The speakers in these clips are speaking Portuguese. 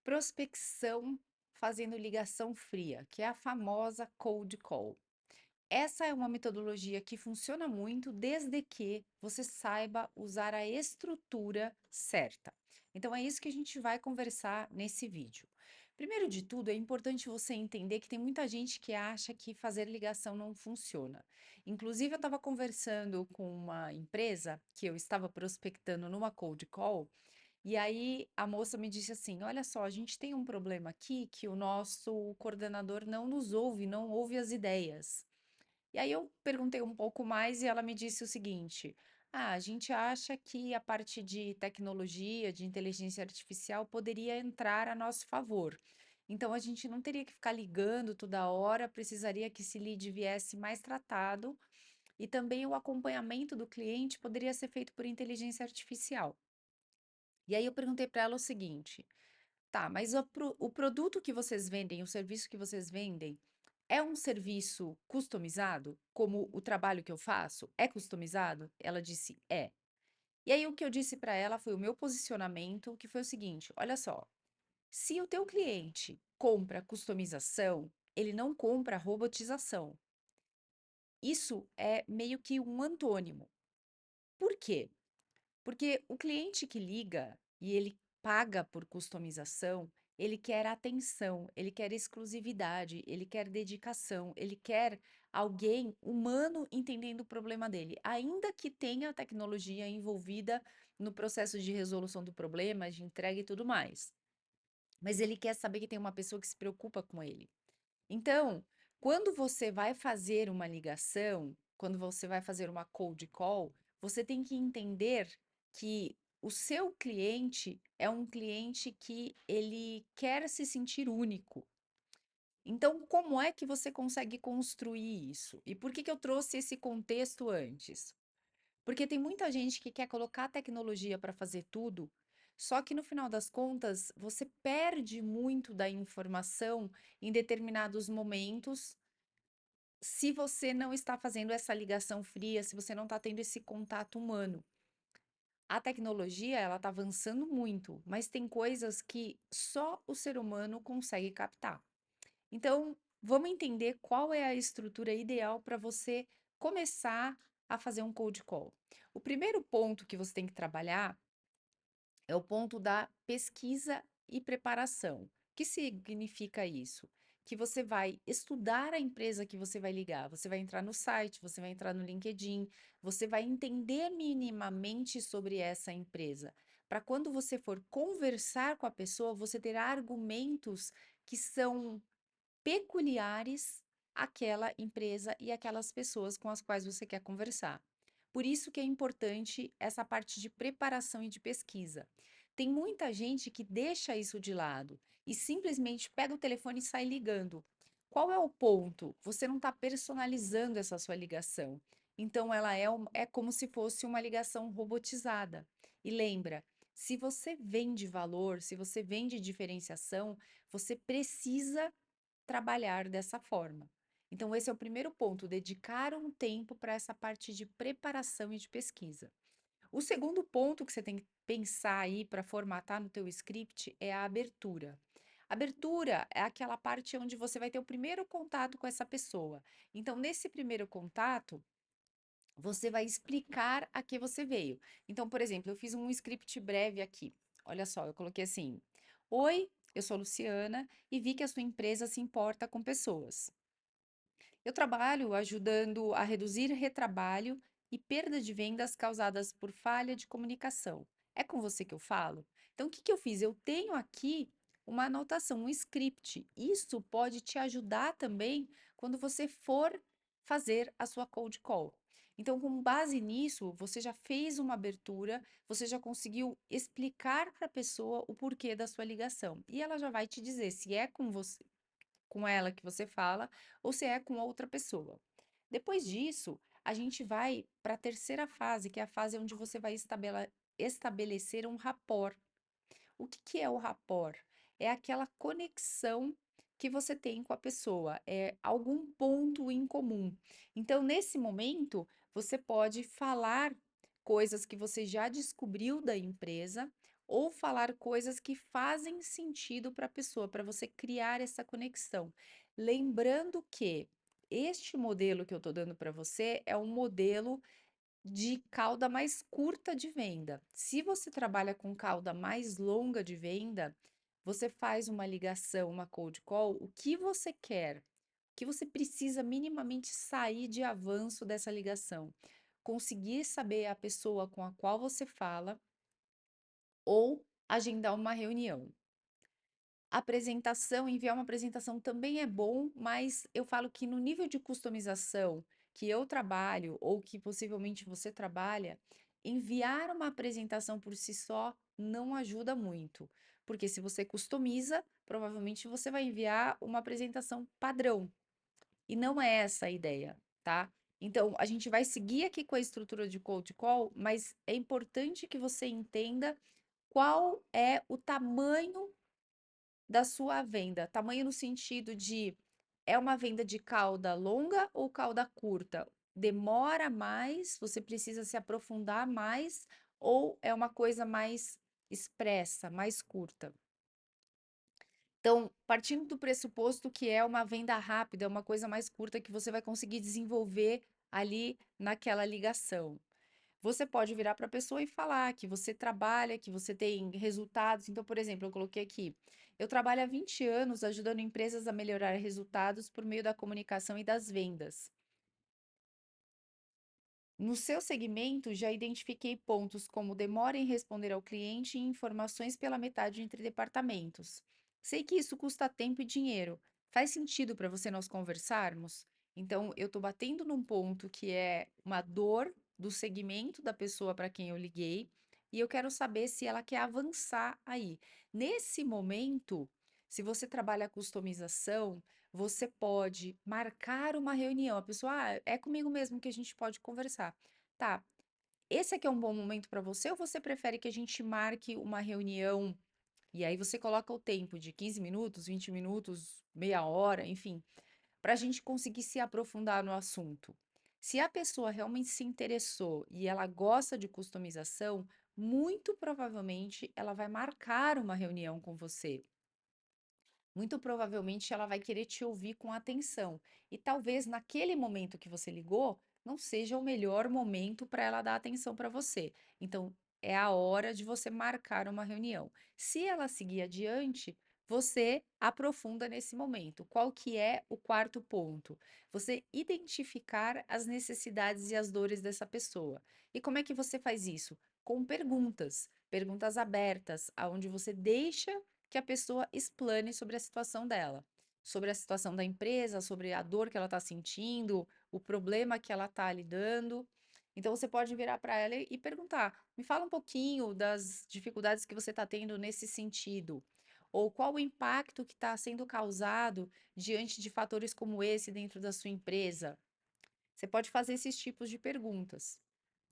Prospecção fazendo ligação fria, que é a famosa cold call. Essa é uma metodologia que funciona muito desde que você saiba usar a estrutura certa. Então é isso que a gente vai conversar nesse vídeo. Primeiro de tudo, é importante você entender que tem muita gente que acha que fazer ligação não funciona. Inclusive, eu estava conversando com uma empresa que eu estava prospectando numa cold call e aí a moça me disse assim: Olha só, a gente tem um problema aqui que o nosso coordenador não nos ouve, não ouve as ideias. E aí eu perguntei um pouco mais e ela me disse o seguinte: a gente acha que a parte de tecnologia, de inteligência artificial poderia entrar a nosso favor. Então a gente não teria que ficar ligando toda hora, precisaria que esse lead viesse mais tratado e também o acompanhamento do cliente poderia ser feito por inteligência artificial. E aí eu perguntei para ela o seguinte: tá, mas o produto que vocês vendem, o serviço que vocês vendem, é um serviço customizado? Como o trabalho que eu faço é customizado? Ela disse: é. E aí o que eu disse para ela foi o meu posicionamento, que foi o seguinte: olha só, se o teu cliente compra customização, ele não compra robotização. Isso é meio que um antônimo. Por quê? Porque o cliente que liga e ele paga por customização, ele quer atenção, ele quer exclusividade, ele quer dedicação, ele quer alguém humano entendendo o problema dele, ainda que tenha tecnologia envolvida no processo de resolução do problema, de entrega e tudo mais. Mas ele quer saber que tem uma pessoa que se preocupa com ele. Então, quando você vai fazer uma ligação, quando você vai fazer uma cold call, você tem que entender que o seu cliente é um cliente que ele quer se sentir único. Então, como é que você consegue construir isso? E por que que eu trouxe esse contexto antes? Porque tem muita gente que quer colocar tecnologia para fazer tudo, só que no final das contas, você perde muito da informação em determinados momentos se você não está fazendo essa ligação fria, se você não está tendo esse contato humano. A tecnologia, ela está avançando muito, mas tem coisas que só o ser humano consegue captar. Então, vamos entender qual é a estrutura ideal para você começar a fazer um cold call. O primeiro ponto que você tem que trabalhar é o ponto da pesquisa e preparação. O que significa isso? Que você vai estudar a empresa que você vai ligar, você vai entrar no site, você vai entrar no LinkedIn, você vai entender minimamente sobre essa empresa, para quando você for conversar com a pessoa, você ter argumentos que são peculiares àquela empresa e aquelas pessoas com as quais você quer conversar. Por isso que é importante essa parte de preparação e de pesquisa. Tem muita gente que deixa isso de lado e simplesmente pega o telefone e sai ligando. Qual é o ponto? Você não está personalizando essa sua ligação. Então, ela é como se fosse uma ligação robotizada. E lembra, se você vende valor, se você vende diferenciação, você precisa trabalhar dessa forma. Então, esse é o primeiro ponto, dedicar um tempo para essa parte de preparação e de pesquisa. O segundo ponto que você tem que pensar aí para formatar no teu script é a abertura. Abertura é aquela parte onde você vai ter o primeiro contato com essa pessoa. Então, nesse primeiro contato, você vai explicar a que você veio. Então, por exemplo, eu fiz um script breve aqui. Olha só, eu coloquei assim: Oi, eu sou Luciana e vi que a sua empresa se importa com pessoas. Eu trabalho ajudando a reduzir retrabalho e perda de vendas causadas por falha de comunicação. É com você que eu falo? Então, o que que eu fiz? Eu tenho aqui uma anotação, um script. Isso pode te ajudar também quando você for fazer a sua cold call. Então, com base nisso, você já fez uma abertura, você já conseguiu explicar para a pessoa o porquê da sua ligação. E ela já vai te dizer se é com você, com ela que você fala ou se é com outra pessoa. Depois disso, a gente vai para a terceira fase, que é a fase onde você vai estabelecer um rapport. O que que é o rapport? É aquela conexão que você tem com a pessoa, é algum ponto em comum. Então, nesse momento, você pode falar coisas que você já descobriu da empresa ou falar coisas que fazem sentido para a pessoa, para você criar essa conexão. Lembrando que este modelo que eu estou dando para você é um modelo de cauda mais curta de venda. Se você trabalha com cauda mais longa de venda, você faz uma ligação, uma cold call, o que você quer, o que você precisa minimamente sair de avanço dessa ligação. Conseguir saber a pessoa com a qual você fala ou agendar uma reunião. Apresentação, enviar uma apresentação também é bom, mas eu falo que no nível de customização que eu trabalho ou que possivelmente você trabalha, enviar uma apresentação por si só não ajuda muito, porque se você customiza, provavelmente você vai enviar uma apresentação padrão, e não é essa a ideia, tá? Então, a gente vai seguir aqui com a estrutura de cold call, mas é importante que você entenda qual é o tamanho da sua venda. Tamanho no sentido de é uma venda de cauda longa ou cauda curta? Demora mais? Você precisa se aprofundar mais? Ou é uma coisa mais expressa, mais curta? Então, partindo do pressuposto que é uma venda rápida, é uma coisa mais curta que você vai conseguir desenvolver ali naquela ligação. Você pode virar para a pessoa e falar que você trabalha, que você tem resultados. Então, por exemplo, eu coloquei aqui: eu trabalho há 20 anos ajudando empresas a melhorar resultados por meio da comunicação e das vendas. No seu segmento, já identifiquei pontos como demora em responder ao cliente e informações pela metade entre departamentos. Sei que isso custa tempo e dinheiro. Faz sentido para você nós conversarmos? Então, eu estou batendo num ponto que é uma dor do segmento da pessoa para quem eu liguei e eu quero saber se ela quer avançar aí. Nesse momento, se você trabalha a customização, você pode marcar uma reunião. A pessoa, é comigo mesmo que a gente pode conversar. Tá, esse aqui é um bom momento para você ou você prefere que a gente marque uma reunião e aí você coloca o tempo de 15 minutos, 20 minutos, meia hora, enfim, para a gente conseguir se aprofundar no assunto. Se a pessoa realmente se interessou e ela gosta de customização, muito provavelmente ela vai marcar uma reunião com você. Muito provavelmente ela vai querer te ouvir com atenção. E talvez naquele momento que você ligou, não seja o melhor momento para ela dar atenção para você. Então, é a hora de você marcar uma reunião. Se ela seguir adiante, você aprofunda nesse momento. Qual que é o quarto ponto? Você identificar as necessidades e as dores dessa pessoa. E como é que você faz isso? Com perguntas, perguntas abertas, aonde você deixa que a pessoa explane sobre a situação dela, sobre a situação da empresa, sobre a dor que ela está sentindo, o problema que ela está lidando. Então, você pode virar para ela e perguntar: me fala um pouquinho das dificuldades que você está tendo nesse sentido. Ou qual o impacto que está sendo causado diante de fatores como esse dentro da sua empresa? Você pode fazer esses tipos de perguntas,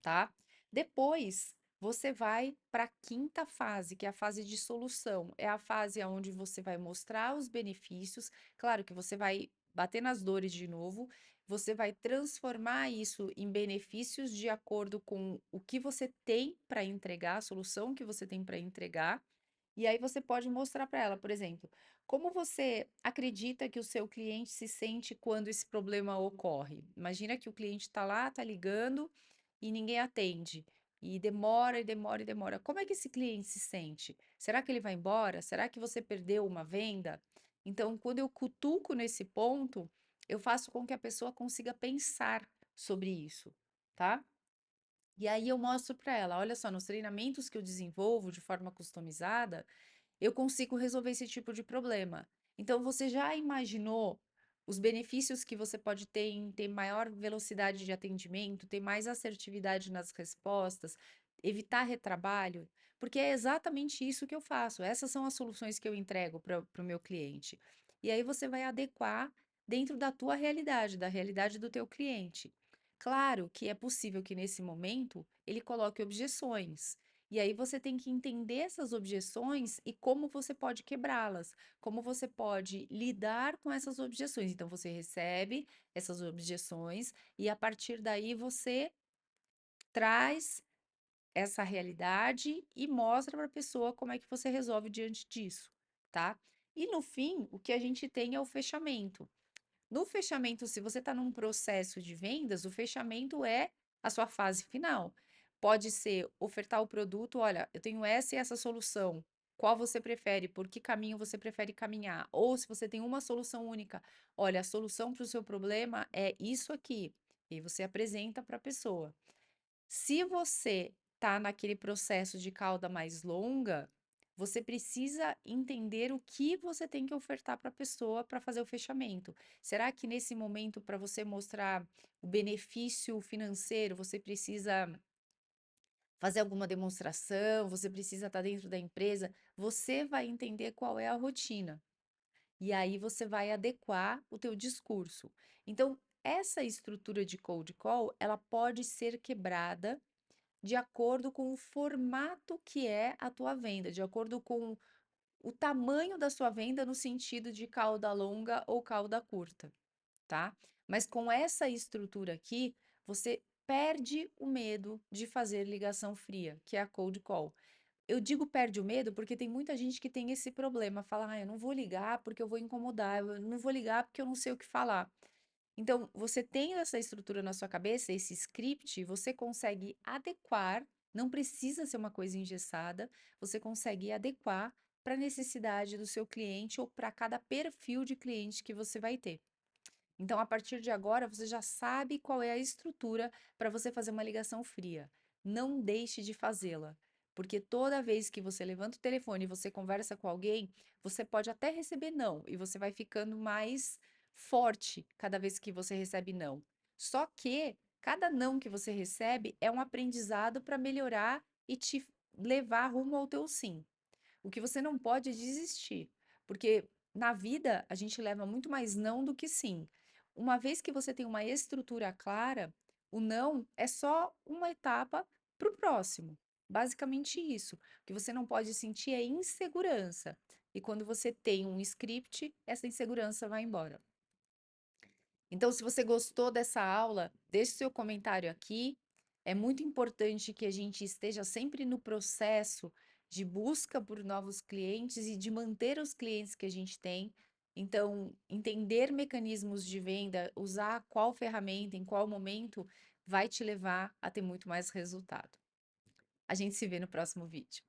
tá? Depois, você vai para a quinta fase, que é a fase de solução. É a fase onde você vai mostrar os benefícios. Claro que você vai bater nas dores de novo, você vai transformar isso em benefícios de acordo com o que você tem para entregar, a solução que você tem para entregar. E aí você pode mostrar para ela, por exemplo, como você acredita que o seu cliente se sente quando esse problema ocorre? Imagina que o cliente está lá, está ligando e ninguém atende. E demora, e demora, e demora. Como é que esse cliente se sente? Será que ele vai embora? Será que você perdeu uma venda? Então, quando eu cutuco nesse ponto, eu faço com que a pessoa consiga pensar sobre isso, tá? E aí eu mostro para ela, olha só, nos treinamentos que eu desenvolvo de forma customizada, eu consigo resolver esse tipo de problema. Então, você já imaginou os benefícios que você pode ter em ter maior velocidade de atendimento, ter mais assertividade nas respostas, evitar retrabalho? Porque é exatamente isso que eu faço. Essas são as soluções que eu entrego para o meu cliente. E aí você vai adequar dentro da tua realidade, da realidade do teu cliente. Claro que é possível que nesse momento ele coloque objeções. E aí você tem que entender essas objeções e como você pode quebrá-las, como você pode lidar com essas objeções. Então você recebe essas objeções e a partir daí você traz essa realidade e mostra para a pessoa como é que você resolve diante disso, tá? E no fim, o que a gente tem é o fechamento. No fechamento, se você está num processo de vendas, o fechamento é a sua fase final. Pode ser ofertar o produto, olha, eu tenho essa e essa solução. Qual você prefere? Por que caminho você prefere caminhar? Ou se você tem uma solução única, olha, a solução para o seu problema é isso aqui. E você apresenta para a pessoa. Se você está naquele processo de cauda mais longa, você precisa entender o que você tem que ofertar para a pessoa para fazer o fechamento. Será que nesse momento, para você mostrar o benefício financeiro, você precisa fazer alguma demonstração, você precisa estar dentro da empresa? Você vai entender qual é a rotina. E aí você vai adequar o teu discurso. Então, essa estrutura de cold call, ela pode ser quebrada de acordo com o formato que é a tua venda, de acordo com o tamanho da sua venda no sentido de cauda longa ou cauda curta, tá? Mas com essa estrutura aqui, você perde o medo de fazer ligação fria, que é a cold call. Eu digo perde o medo porque tem muita gente que tem esse problema, fala, eu não vou ligar porque eu vou incomodar, eu não vou ligar porque eu não sei o que falar. Então, você tendo essa estrutura na sua cabeça, esse script, você consegue adequar, não precisa ser uma coisa engessada, você consegue adequar para a necessidade do seu cliente ou para cada perfil de cliente que você vai ter. Então, a partir de agora, você já sabe qual é a estrutura para você fazer uma ligação fria. Não deixe de fazê-la, porque toda vez que você levanta o telefone e você conversa com alguém, você pode até receber não, e você vai ficando mais forte cada vez que você recebe não. Só que cada não que você recebe é um aprendizado para melhorar e te levar rumo ao teu sim. O que você não pode é desistir, porque na vida a gente leva muito mais não do que sim. Uma vez que você tem uma estrutura clara, o não é só uma etapa para o próximo. Basicamente isso. O que você não pode sentir é insegurança. E quando você tem um script, essa insegurança vai embora. Então, se você gostou dessa aula, deixe seu comentário aqui. É muito importante que a gente esteja sempre no processo de busca por novos clientes e de manter os clientes que a gente tem. Então, entender mecanismos de venda, usar qual ferramenta, em qual momento, vai te levar a ter muito mais resultado. A gente se vê no próximo vídeo.